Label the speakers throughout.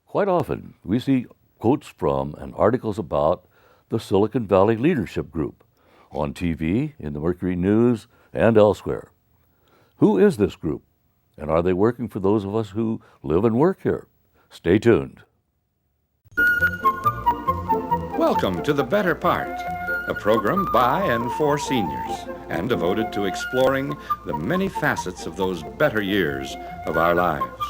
Speaker 1: Quite often, we see quotes from and articles about the Silicon Valley Leadership Group on TV, in the Mercury News, and elsewhere. Who is this group, and are they working for those of us who live and work here? Stay tuned.
Speaker 2: Welcome to The Better Part, a program by and for seniors and devoted to exploring the many facets of those better years of our lives.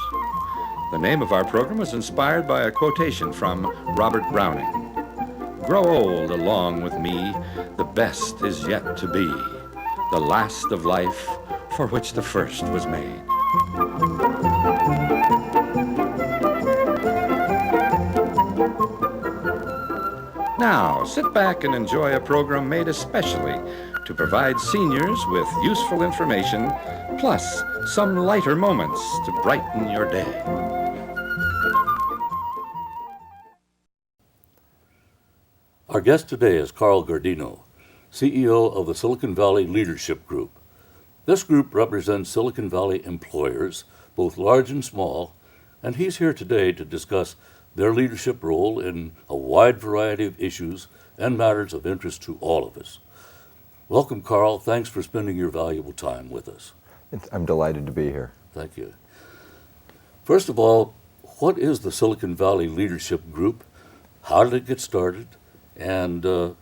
Speaker 2: The name of our program was inspired by a quotation from Robert Browning. Grow old along with me, the best is yet to be, the last of life for which the first was made. Now, sit back and enjoy a program made especially to provide seniors with useful information, plus some lighter moments to brighten your day.
Speaker 1: Our guest today is Carl Guardino, CEO of the Silicon Valley Leadership Group. This group represents Silicon Valley employers, both large and small, and he's here today to discuss their leadership role in a wide variety of issues and matters of interest to all of us. Welcome, Carl. Thanks for spending your valuable time with us.
Speaker 3: I'm delighted to be here.
Speaker 1: Thank you. First of all, what is the Silicon Valley Leadership Group? How did it get started? And how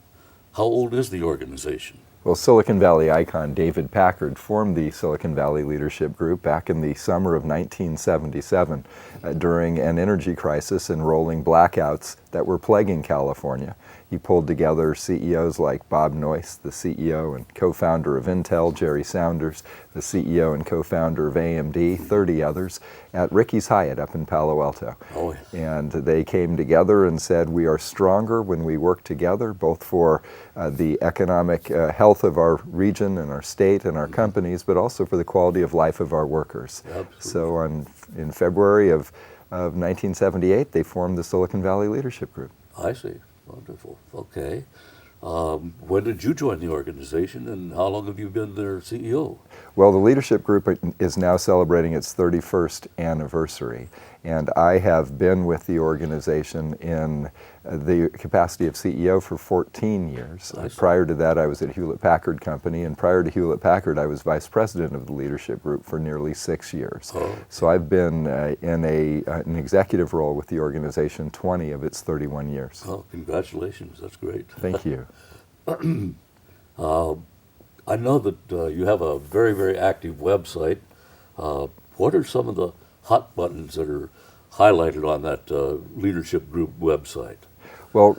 Speaker 1: old is the organization?
Speaker 3: Well, Silicon Valley icon David Packard formed the Silicon Valley Leadership Group back in the summer of 1977 during an energy crisis and rolling blackouts that were plaguing California. He pulled together CEOs like Bob Noyce, the CEO and co-founder of Intel, Jerry Saunders, the CEO and co-founder of AMD, 30 others, at Ricky's Hyatt up in Palo Alto.
Speaker 1: Oh, yeah.
Speaker 3: And they came together and said, we are stronger when we work together, both for the economic health of our region and our state and our companies, but also for the quality of life of our workers.
Speaker 1: Absolutely.
Speaker 3: So in February of 1978, they formed the Silicon Valley Leadership Group.
Speaker 1: I see. Wonderful. Okay. When did you join the organization, and how long have you been their CEO?
Speaker 3: Well, the Leadership Group is now celebrating its 31st anniversary, and I have been with the organization in the capacity of CEO for 14 years. Prior to that, I was at Hewlett-Packard Company, and prior to Hewlett-Packard, I was Vice President of the Leadership Group for nearly 6 years.
Speaker 1: Oh.
Speaker 3: So I've been in an executive role with the organization 20 of its 31 years.
Speaker 1: Oh, congratulations. That's great.
Speaker 3: Thank you.
Speaker 1: I know that you have a very, very active website. What are some of the hot buttons that are highlighted on that leadership group website?
Speaker 3: Well,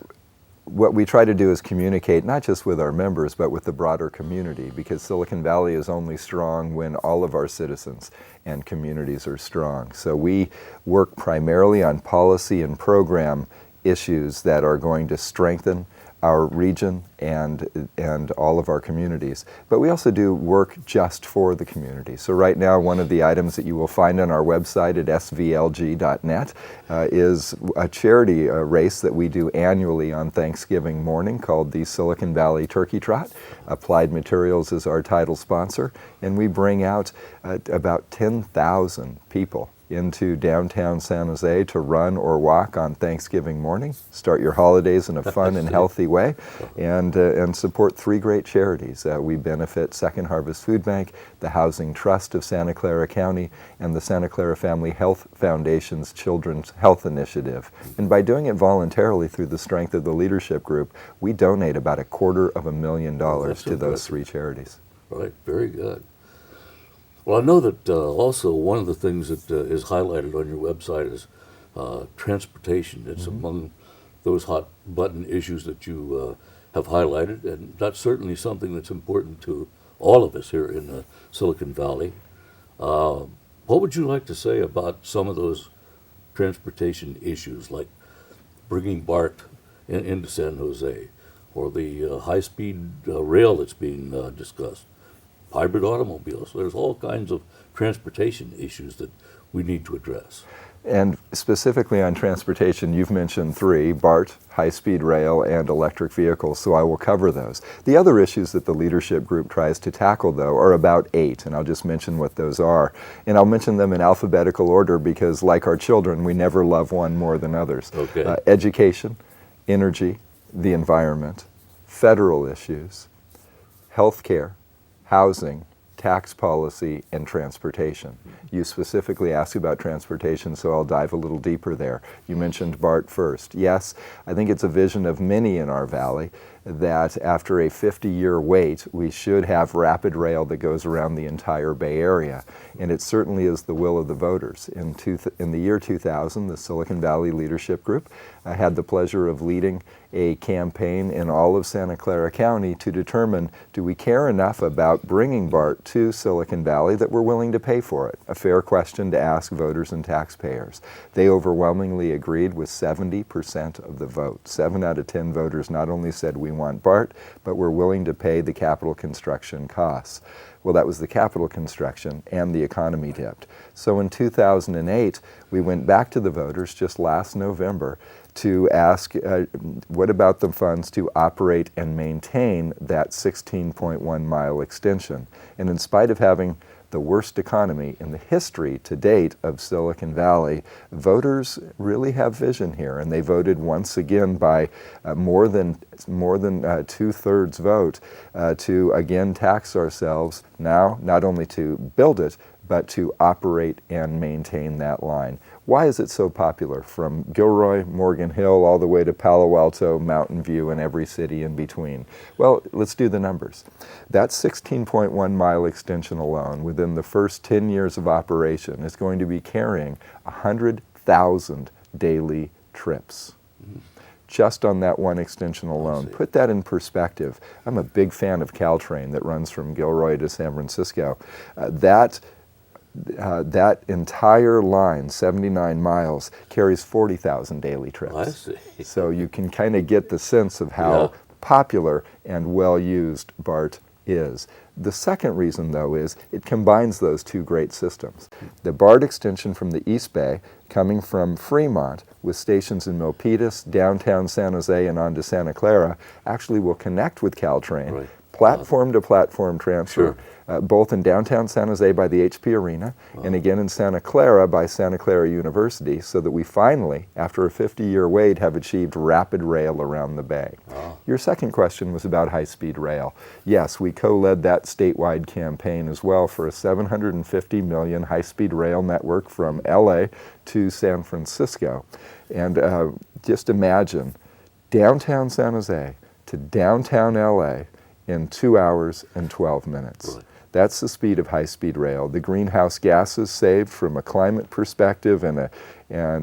Speaker 3: what we try to do is communicate not just with our members, but with the broader community, because Silicon Valley is only strong when all of our citizens and communities are strong. So we work primarily on policy and program issues that are going to strengthen our region and all of our communities. But we also do work just for the community. So right now, one of the items that you will find on our website at svlg.net is a charity race that we do annually on Thanksgiving morning called the Silicon Valley Turkey Trot. Applied Materials is our title sponsor, and we bring out about 10,000 people into downtown San Jose to run or walk on Thanksgiving morning. Start your holidays in a fun and healthy way, and support 3 great charities. We benefit Second Harvest Food Bank, the Housing Trust of Santa Clara County, and the Santa Clara Family Health Foundation's Children's Health Initiative. And by doing it voluntarily through the strength of the leadership group, we donate about $250,000 to those 3 charities.
Speaker 1: Right, very good. Well, I know that also one of the things that is highlighted on your website is transportation. It's among those hot button issues that you have highlighted, and that's certainly something that's important to all of us here in Silicon Valley. What would you like to say about some of those transportation issues, like bringing BART into San Jose, or the high-speed rail that's being discussed? Hybrid automobiles. There's all kinds of transportation issues that we need to address.
Speaker 3: And specifically on transportation, you've mentioned three: BART, high-speed rail, and electric vehicles, so I will cover those. The other issues that the leadership group tries to tackle, though, are about 8, and I'll just mention what those are. And I'll mention them in alphabetical order because, like our children, we never love one more than others.
Speaker 1: Okay.
Speaker 3: Education, energy, the environment, federal issues, healthcare, housing, tax policy, and transportation. You specifically asked about transportation, so I'll dive a little deeper there. You mentioned BART first. Yes, I think it's a vision of many in our valley that after a 50-year wait, we should have rapid rail that goes around the entire Bay Area. And it certainly is the will of the voters. In the year 2000, the Silicon Valley Leadership Group had the pleasure of leading a campaign in all of Santa Clara County to determine, do we care enough about bringing BART to Silicon Valley that we're willing to pay for it? A fair question to ask voters and taxpayers. They overwhelmingly agreed with 70% of the vote. 7 out of 10 voters not only said we want BART, but we're willing to pay the capital construction costs. Well, that was the capital construction, and the economy dipped. So in 2008, we went back to the voters just last November to ask, what about the funds to operate and maintain that 16.1 mile extension? And in spite of having the worst economy in the history to date of Silicon Valley, voters really have vision here, and they voted once again by more than 2/3 vote to again tax ourselves now, not only to build it, but to operate and maintain that line. Why is it so popular? From Gilroy, Morgan Hill, all the way to Palo Alto, Mountain View, and every city in between. Well, let's do the numbers. That 16.1 mile extension alone, within the first 10 years of operation, is going to be carrying 100,000 daily trips. Just on that one extension alone. Put that in perspective. I'm a big fan of Caltrain that runs from Gilroy to San Francisco. That entire line, 79 miles, carries 40,000 daily trips.
Speaker 1: I see.
Speaker 3: So you can kind of get the sense of how popular and well-used BART is. The second reason, though, is it combines those two great systems. The BART extension from the East Bay, coming from Fremont, with stations in Milpitas, downtown San Jose, and on to Santa Clara, actually will connect with Caltrain, platform-to-platform transfer, both in downtown San Jose by the HP Arena, and again in Santa Clara by Santa Clara University, so that we finally, after a 50-year wait, have achieved rapid rail around the Bay. Your second question was about high-speed rail. Yes, we co-led that statewide campaign as well for a $750 million high-speed rail network from LA to San Francisco. And just imagine downtown San Jose to downtown LA in 2 hours and 12 minutes.
Speaker 1: Right.
Speaker 3: That's the speed of high-speed rail. The greenhouse gases saved from a climate perspective and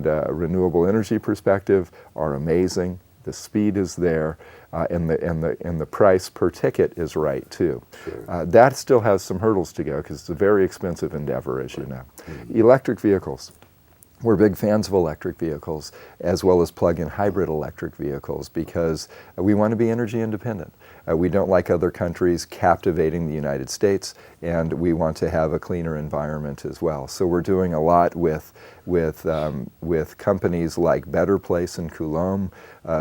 Speaker 3: a renewable energy perspective are amazing. The speed is there, and the price per ticket is right too.
Speaker 1: Sure.
Speaker 3: That still has some hurdles to go because it's a very expensive endeavor, as you know. Electric vehicles. We're big fans of electric vehicles, as well as plug-in hybrid electric vehicles, because we want to be energy independent. We don't like other countries captivating the United States, and we want to have a cleaner environment as well. So we're doing a lot with companies like Better Place in Coulomb,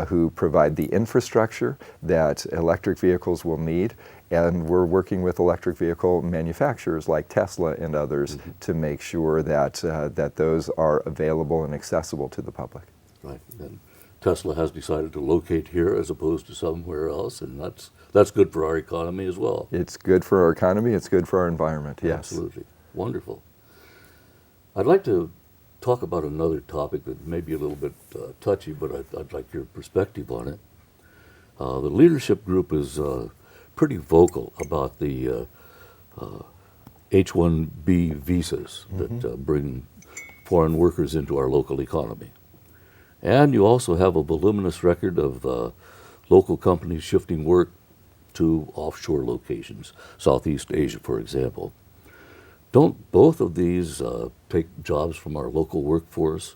Speaker 3: who provide the infrastructure that electric vehicles will need. And we're working with electric vehicle manufacturers like Tesla and others to make sure that that those are available and accessible to the public.
Speaker 1: Right. And Tesla has decided to locate here as opposed to somewhere else, and that's good for our economy as well.
Speaker 3: It's good for our economy. It's good for our environment. Yes.
Speaker 1: Absolutely. Wonderful. I'd like to talk about another topic that may be a little bit touchy, but I'd like your perspective on it. The leadership group is pretty vocal about the H-1B visas that bring foreign workers into our local economy. And you also have a voluminous record of local companies shifting work to offshore locations, Southeast Asia, for example. Don't both of these take jobs from our local workforce?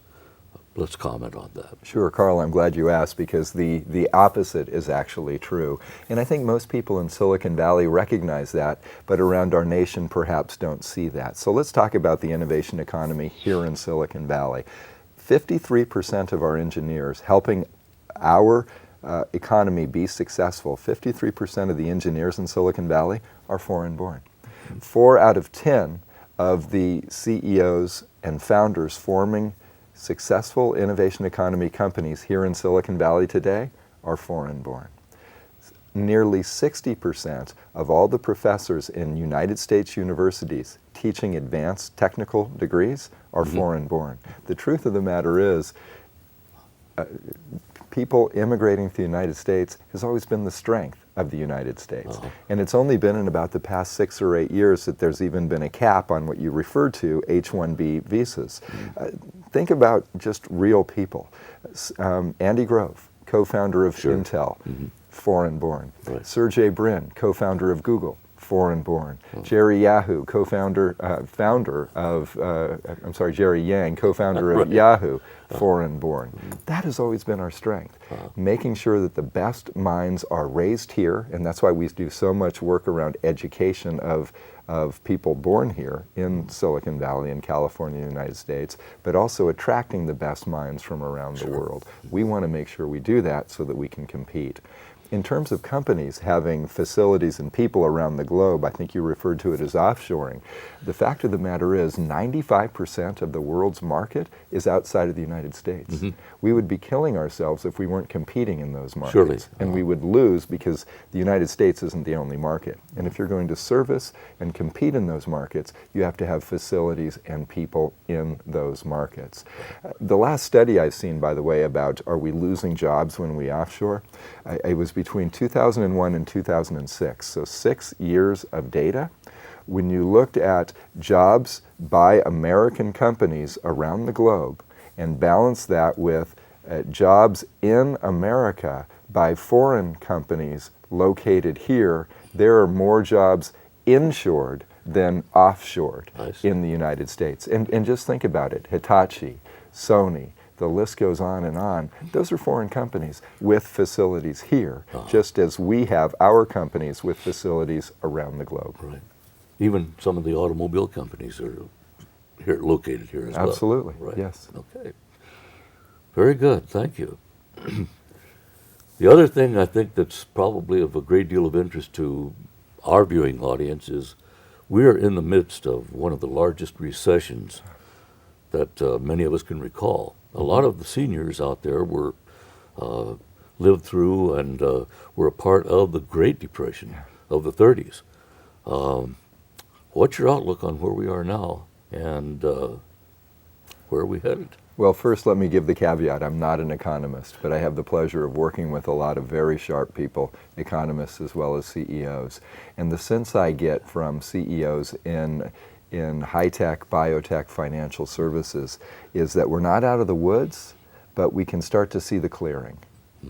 Speaker 1: Let's comment on that.
Speaker 3: Sure, Carl, I'm glad you asked, because the opposite is actually true. And I think most people in Silicon Valley recognize that, but around our nation perhaps don't see that. So let's talk about the innovation economy here in Silicon Valley. 53% of our engineers helping our economy be successful, 53% of the engineers in Silicon Valley are foreign-born. 4 out of 10 of the CEOs and founders forming successful innovation economy companies here in Silicon Valley today are foreign-born. Nearly 60% of all the professors in United States universities teaching advanced technical degrees are foreign-born. The truth of the matter is, people immigrating to the United States has always been the strength of the United States. And it's only been in about the past 6 or 8 years that there's even been a cap on what you referred to, H-1B visas. Think about just real people. Andy Grove, co-founder of Intel, foreign-born.
Speaker 1: Right.
Speaker 3: Sergey Brin, co-founder of Google, foreign-born. Jerry Yahoo, co-founder, Jerry Yang, co-founder of Yahoo, foreign-born. That has always been our strength, making sure that the best minds are raised here, and that's why we do so much work around education of people born here in Silicon Valley and California, United States, but also attracting the best minds from around the world. We want to make sure we do that so that we can compete. In terms of companies having facilities and people around the globe, I think you referred to it as offshoring. The fact of the matter is 95% of the world's market is outside of the United States. We would be killing ourselves if we weren't competing in those markets.
Speaker 1: Surely.
Speaker 3: And we would lose because the United States isn't the only market. And if you're going to service and compete in those markets, you have to have facilities and people in those markets. The last study I've seen, by the way, about are we losing jobs when we offshore, it was between 2001 and 2006, so 6 years of data. When you looked at jobs by American companies around the globe and balanced that with jobs in America by foreign companies located here, there are more jobs inshored than offshored in the United States. And just think about it, Hitachi, Sony, the list goes on and on. Those are foreign companies with facilities here, just as we have our companies with facilities around the globe.
Speaker 1: Right. Even some of the automobile companies are here, located here as well.
Speaker 3: Absolutely,
Speaker 1: Right.
Speaker 3: yes.
Speaker 1: Okay. Very good, thank you. The other thing I think that's probably of a great deal of interest to our viewing audience is we are in the midst of one of the largest recessions that many of us can recall. A lot of the seniors out there were lived through and were a part of the Great Depression of the 30s. What's your outlook on where we are now and where are we headed?
Speaker 3: Well, first let me give the caveat. I'm not an economist, but I have the pleasure of working with a lot of very sharp people, economists as well as CEOs. And the sense I get from CEOs in high-tech, biotech, financial services is that we're not out of the woods, but we can start to see the clearing.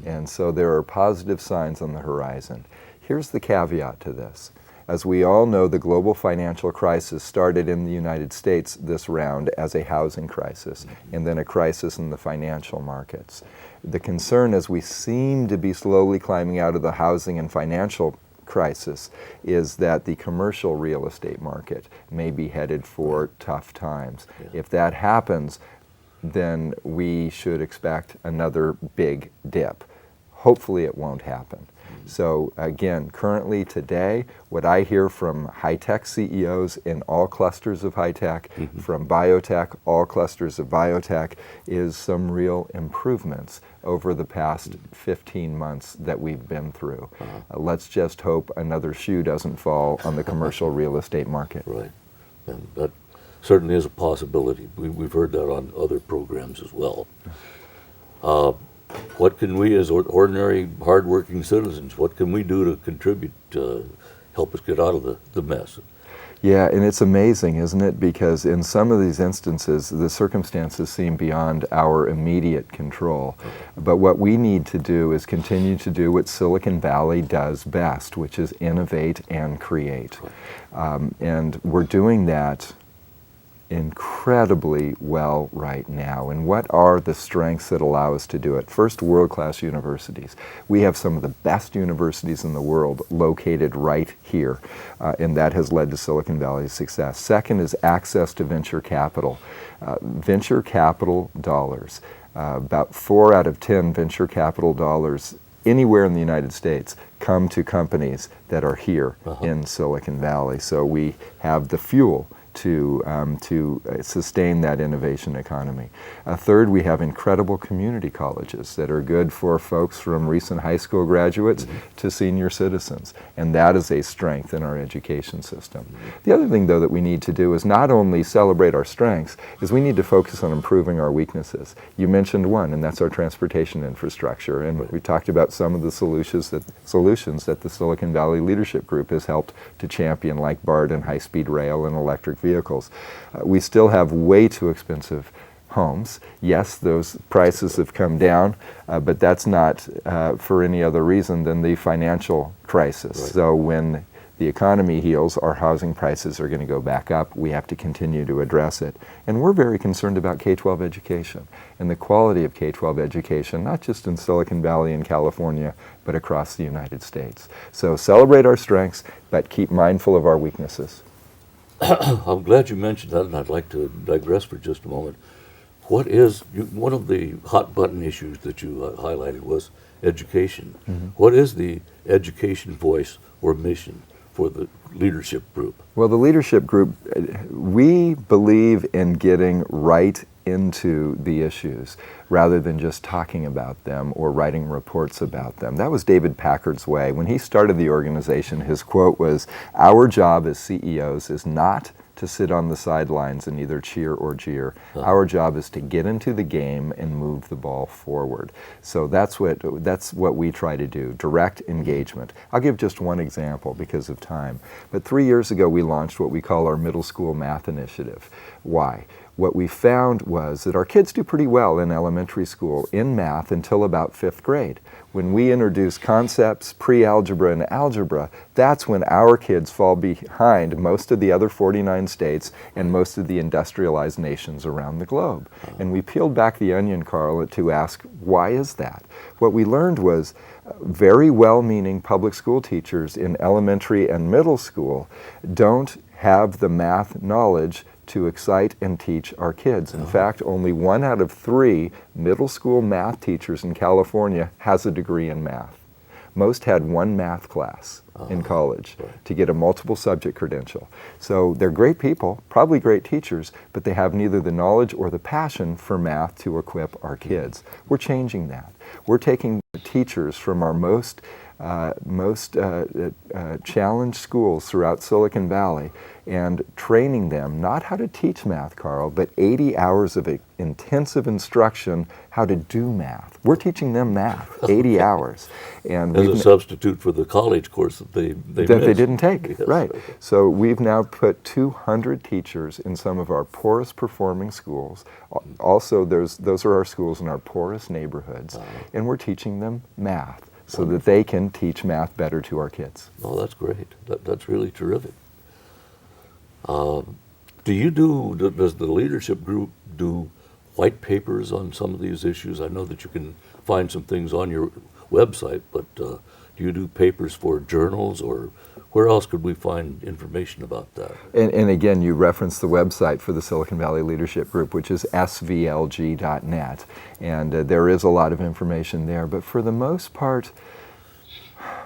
Speaker 3: And so there are positive signs on the horizon. Here's the caveat to this. As we all know, the global financial crisis started in the United States this round as a housing crisis, and then a crisis in the financial markets. The concern, as we seem to be slowly climbing out of the housing and financial crisis, is that the commercial real estate market may be headed for tough times. If that happens, then we should expect another big dip. Hopefully it won't happen. So again, currently today, what I hear from high-tech CEOs in all clusters of high-tech, from biotech, all clusters of biotech, is some real improvements over the past 15 months that we've been through. Let's just hope another shoe doesn't fall on the commercial real estate market.
Speaker 1: Right. And that certainly is a possibility. We've heard that on other programs as well. What can we as ordinary, hardworking citizens, what can we do to contribute to help us get out of the mess?
Speaker 3: Yeah, and it's amazing, isn't it? Because in some of these instances, the circumstances seem beyond our immediate control. But what we need to do is continue to do what Silicon Valley does best, which is innovate and create. And we're doing that incredibly well right now. And what are the strengths that allow us to do it? First, world-class universities. We have some of the best universities in the world located right here, and that has led to Silicon Valley's success. Second is access to venture capital. Venture capital dollars. About 4 out of 10 venture capital dollars anywhere in the United States come to companies that are here in Silicon Valley. So we have the fuel to sustain that innovation economy. Third, we have incredible community colleges that are good for folks from recent high school graduates to senior citizens, and that is a strength in our education system. The other thing, though, that we need to do is not only celebrate our strengths, is we need to focus on improving our weaknesses. You mentioned one, and that's our transportation infrastructure, and we talked about some of the solutions that the Silicon Valley Leadership Group has helped to champion, like BART and high-speed rail and electric vehicles. We still have way too expensive homes. Yes, those prices have come down, but that's not for any other reason than the financial crisis.
Speaker 1: Right.
Speaker 3: So when the economy heals, our housing prices are going to go back up. We have to continue to address it. And we're very concerned about K-12 education and the quality of K-12 education, not just in Silicon Valley and California, but across the United States. So celebrate our strengths, but keep mindful of our weaknesses.
Speaker 1: I'm glad you mentioned that, and I'd like to digress for just a moment. What is, one of the hot button issues that you highlighted was education. What is the education voice or mission for the leadership group?
Speaker 3: Well, the leadership group, we believe in getting right into the issues rather than just talking about them or writing reports about them. That was David Packard's way. When he started the organization, his quote was, "Our job as CEOs is not to sit on the sidelines and either cheer or jeer. Our job is to get into the game and move the ball forward." So that's what we try to do, direct engagement. I'll give just one example because of time. But 3 years ago, we launched what we call our middle school math initiative. Why? What we found was that our kids do pretty well in elementary school in math until about 5th grade. When we introduce concepts, pre-algebra and algebra, that's when our kids fall behind most of the other 49 states and most of the industrialized nations around the globe. And we peeled back the onion, Carl, to ask, why is that? What we learned was very well-meaning public school teachers in elementary and middle school don't have the math knowledge to excite and teach our kids. In fact, only 1 out of 3 middle school math teachers in California has a degree in math. Most had 1 math class in college to get a multiple subject credential. So they're great people, probably great teachers, but they have neither the knowledge or the passion for math to equip our kids. We're changing that. We're taking teachers from our most challenged schools throughout Silicon Valley and training them not how to teach math, Carl, but 80 hours of intensive instruction how to do math. We're teaching them math, 80 hours. And
Speaker 1: As a substitute for the college course that they
Speaker 3: didn't take,
Speaker 1: Yes.
Speaker 3: right. So we've now put 200 teachers in some of our poorest performing schools. Also, those are our schools in our poorest neighborhoods, and we're teaching them math so that they can teach math better to our kids.
Speaker 1: Oh, that's great. That's really terrific. Does the leadership group do white papers on some of these issues? I know that you can find some things on your website, but do you do papers for journals, or where else could we find information about that?
Speaker 3: And again, you referenced the website for the Silicon Valley Leadership Group, which is svlg.net, and there is a lot of information there. But for the most part,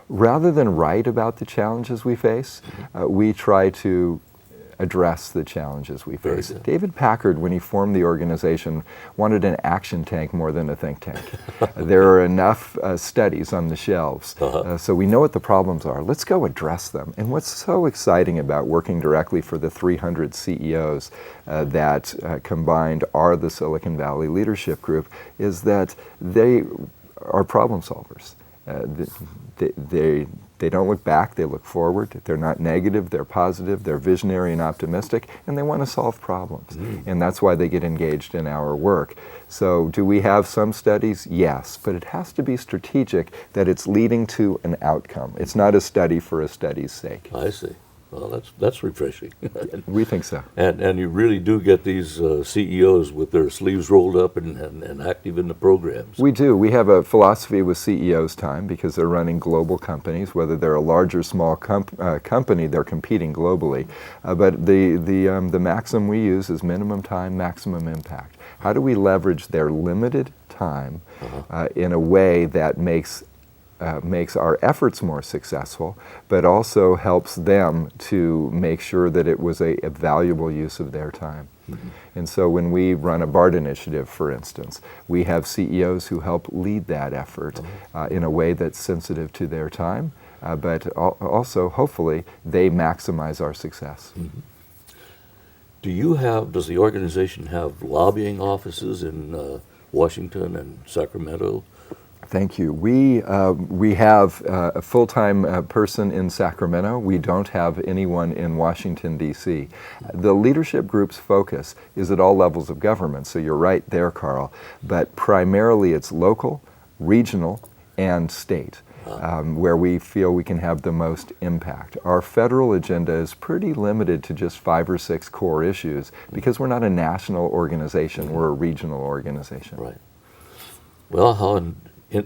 Speaker 3: rather than write about the challenges we face, we try to address the challenges we face. David Packard, when he formed the organization, wanted an action tank more than a think tank. There are enough studies on the shelves, so we know what the problems are. Let's go address them. And what's so exciting about working directly for the 300 CEOs that combined are the Silicon Valley Leadership Group is that they are problem solvers. They don't look back, they look forward. They're not negative, they're positive, they're visionary and optimistic, and they want to solve problems. And that's why they get engaged in our work. So do we have some studies? Yes, but it has to be strategic that it's leading to an outcome. It's not a study for a study's sake.
Speaker 1: I see. Well, that's refreshing.
Speaker 3: We think so.
Speaker 1: And you really do get these CEOs with their sleeves rolled up and active in the programs.
Speaker 3: We do. We have a philosophy with CEOs time because they're running global companies. Whether they're a large or small company, they're competing globally. But the maxim we use is minimum time, maximum impact. How do we leverage their limited time in a way that makes our efforts more successful, but also helps them to make sure that it was a valuable use of their time. Mm-hmm. And so when we run a BART initiative, for instance, we have CEOs who help lead that effort in a way that's sensitive to their time, but also, hopefully, they maximize our success.
Speaker 1: Mm-hmm. Does the organization have lobbying offices in Washington and Sacramento?
Speaker 3: Thank you. We have a full-time person in Sacramento. We don't have anyone in Washington, D.C. The leadership group's focus is at all levels of government, so you're right there, Carl. But primarily it's local, regional, and state, where we feel we can have the most impact. Our federal agenda is pretty limited to just 5 or 6 core issues because we're not a national organization, we're a regional organization.
Speaker 1: Right. Well, how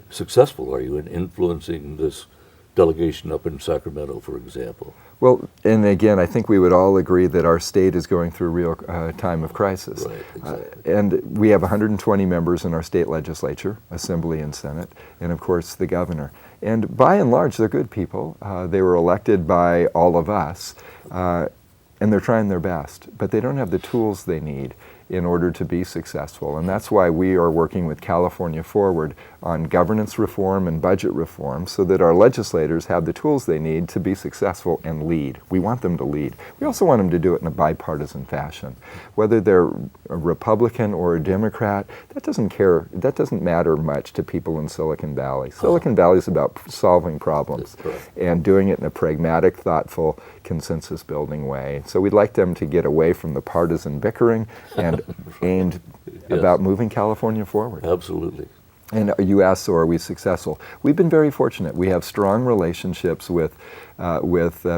Speaker 1: successful are you in influencing this delegation up in Sacramento, for example?
Speaker 3: Well, and again, I think we would all agree that our state is going through a real time of crisis.
Speaker 1: Right, exactly.
Speaker 3: And we have 120 members in our state legislature, Assembly and Senate, and of course the governor. And by and large, they're good people. They were elected by all of us, and they're trying their best, but they don't have the tools they need in order to be successful. And that's why we are working with California Forward on governance reform and budget reform so that our legislators have the tools they need to be successful and lead. We want them to lead. We also want them to do it in a bipartisan fashion. Whether they're a Republican or a Democrat, that doesn't matter much to people in Silicon Valley. Silicon Valley is about solving problems and doing it in a pragmatic, thoughtful, consensus-building way. So we'd like them to get away from the partisan bickering and aimed about moving California forward.
Speaker 1: Absolutely.
Speaker 3: And you asked, so are we successful? We've been very fortunate. We have strong relationships with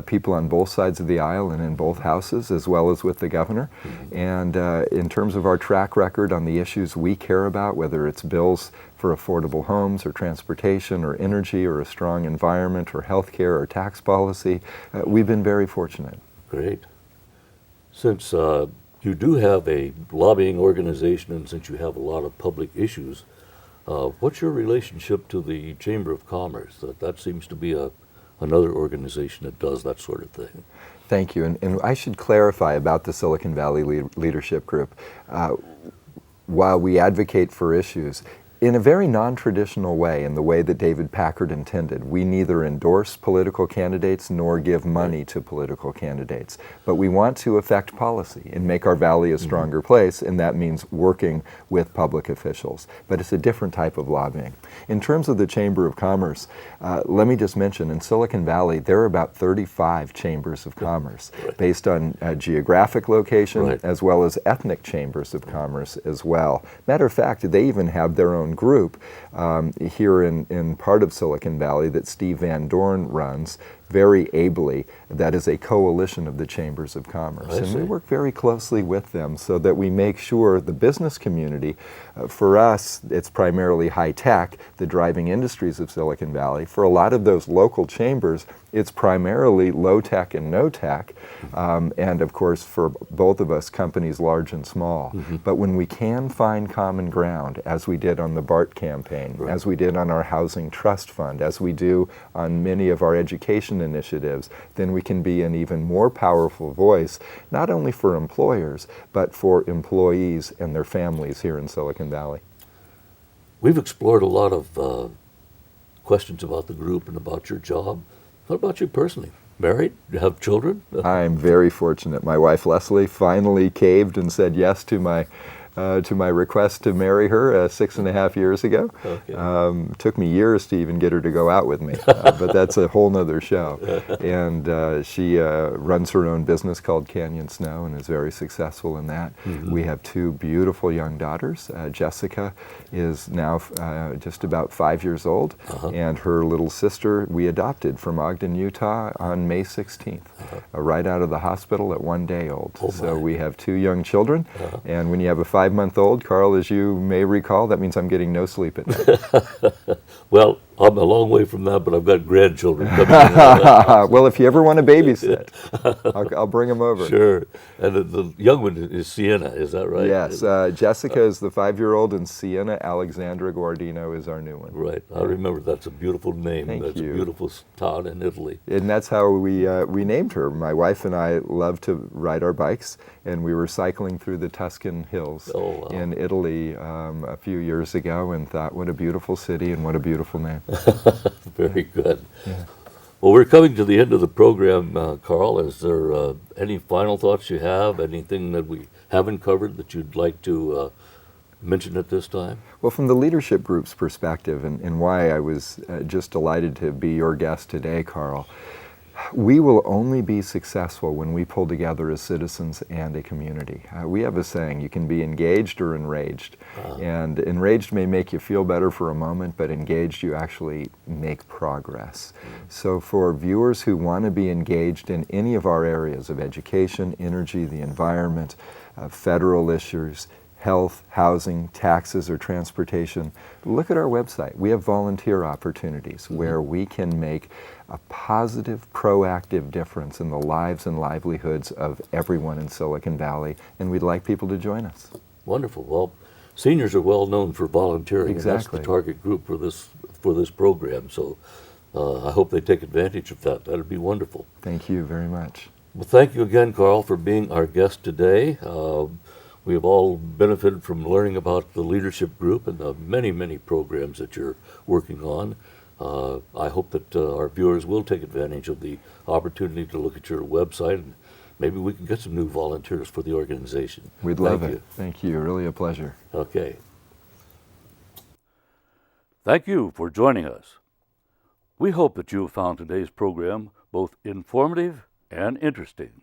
Speaker 3: people on both sides of the aisle and in both houses, as well as with the governor. Mm-hmm. And in terms of our track record on the issues we care about, whether it's bills for affordable homes or transportation or energy or a strong environment or healthcare or tax policy, we've been very fortunate.
Speaker 1: Great. Since you do have a lobbying organization and since you have a lot of public issues, what's your relationship to the Chamber of Commerce? That seems to be another organization that does that sort of thing.
Speaker 3: Thank you. And I should clarify about the Silicon Valley Leadership Group. While we advocate for issues, in a very non-traditional way, in the way that David Packard intended. We neither endorse political candidates nor give money to political candidates, but we want to affect policy and make our valley a stronger place, and that means working with public officials. But it's a different type of lobbying. In terms of the Chamber of Commerce, let me just mention, in Silicon Valley, there are about 35 chambers of commerce based on geographic location as well as ethnic chambers of commerce as well. Matter of fact, they even have their own group here in part of Silicon Valley that Steve Van Dorn runs very ably. That is a coalition of the chambers of commerce. And we work very closely with them so that we make sure the business community, for us, it's primarily high tech, the driving industries of Silicon Valley. For a lot of those local chambers, it's primarily low tech and no tech. And of course, for both of us, companies large and small. But when we can find common ground, as we did on the BART campaign, as we did on our Housing Trust Fund, as we do on many of our education initiatives, then we can be an even more powerful voice, not only for employers, but for employees and their families here in Silicon Valley.
Speaker 1: We've explored a lot of questions about the group and about your job. What about you personally? Married? You have children?
Speaker 3: I'm very fortunate. My wife Leslie finally caved and said yes to my to my request to marry her 6.5 years ago.
Speaker 1: Okay.
Speaker 3: Took me years to even get her to go out with me, but that's a whole nother show. And she runs her own business called Canyon Snow and is very successful in that. We have 2 beautiful young daughters. Jessica is now just about 5 years old, and her little sister we adopted from Ogden, Utah on May 16th, right out of the hospital at 1 day old. So we have 2 young children, and when you have a 5-month-old, Carl, as you may recall, that means I'm getting no sleep at night.
Speaker 1: Well, I'm a long way from that, but I've got grandchildren coming in.
Speaker 3: Well, if you ever want to babysit, I'll bring them over.
Speaker 1: Sure. And the young one is Sienna, is that right?
Speaker 3: Yes. Jessica is the 5-year-old, and Sienna Alexandra Guardino is our new one.
Speaker 1: Right. I remember that's a beautiful name.
Speaker 3: Thank
Speaker 1: That's
Speaker 3: you.
Speaker 1: a beautiful town in Italy.
Speaker 3: And that's how we named her. My wife and I love to ride our bikes, and we were cycling through the Tuscan hills in Italy a few years ago and thought, what a beautiful city and what a beautiful name.
Speaker 1: Very good.
Speaker 3: Yeah.
Speaker 1: Well, we're coming to the end of the program, Carl. Is there any final thoughts you have? Anything that we haven't covered that you'd like to mention at this time?
Speaker 3: Well, from the leadership group's perspective, and why I was just delighted to be your guest today, Carl, we will only be successful when we pull together as citizens and a community. We have a saying, you can be engaged or enraged. And enraged may make you feel better for a moment, but engaged you actually make progress. So for viewers who want to be engaged in any of our areas of education, energy, the environment, federal issues, health, housing, taxes, or transportation, look at our website. We have volunteer opportunities where we can make a positive, proactive difference in the lives and livelihoods of everyone in Silicon Valley, and we'd like people to join us.
Speaker 1: Wonderful. Well, seniors are well known for volunteering.
Speaker 3: Exactly.
Speaker 1: And that's the target group for this program. So I hope they take advantage of that. That'd be wonderful.
Speaker 3: Thank you very much.
Speaker 1: Well, thank you again, Carl, for being our guest today. We have all benefited from learning about the leadership group and the many, many programs that you're working on. I hope that our viewers will take advantage of the opportunity to look at your website, and maybe we can get some new volunteers for the organization.
Speaker 3: We'd love it. Thank you. Really a pleasure.
Speaker 1: Okay. Thank you for joining us. We hope that you have found today's program both informative and interesting.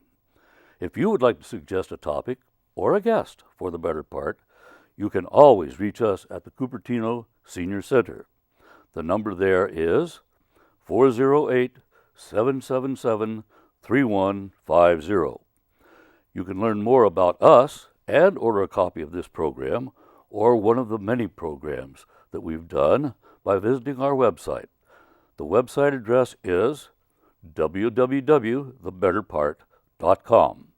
Speaker 1: If you would like to suggest a topic or a guest for the better part, you can always reach us at the Cupertino Senior Center. The number there is 408-777-3150. You can learn more about us and order a copy of this program or one of the many programs that we've done by visiting our website. The website address is www.thebetterpart.com.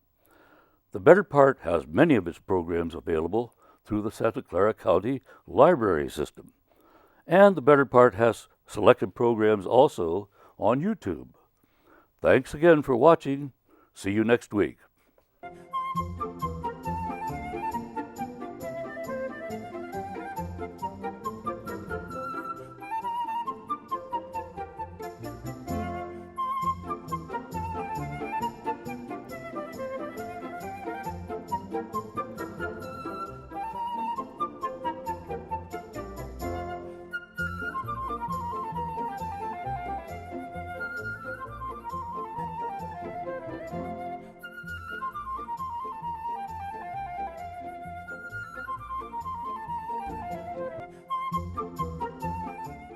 Speaker 1: The Better Part has many of its programs available through the Santa Clara County Library System. And the Better Part has selected programs also on YouTube. Thanks again for watching. See you next week.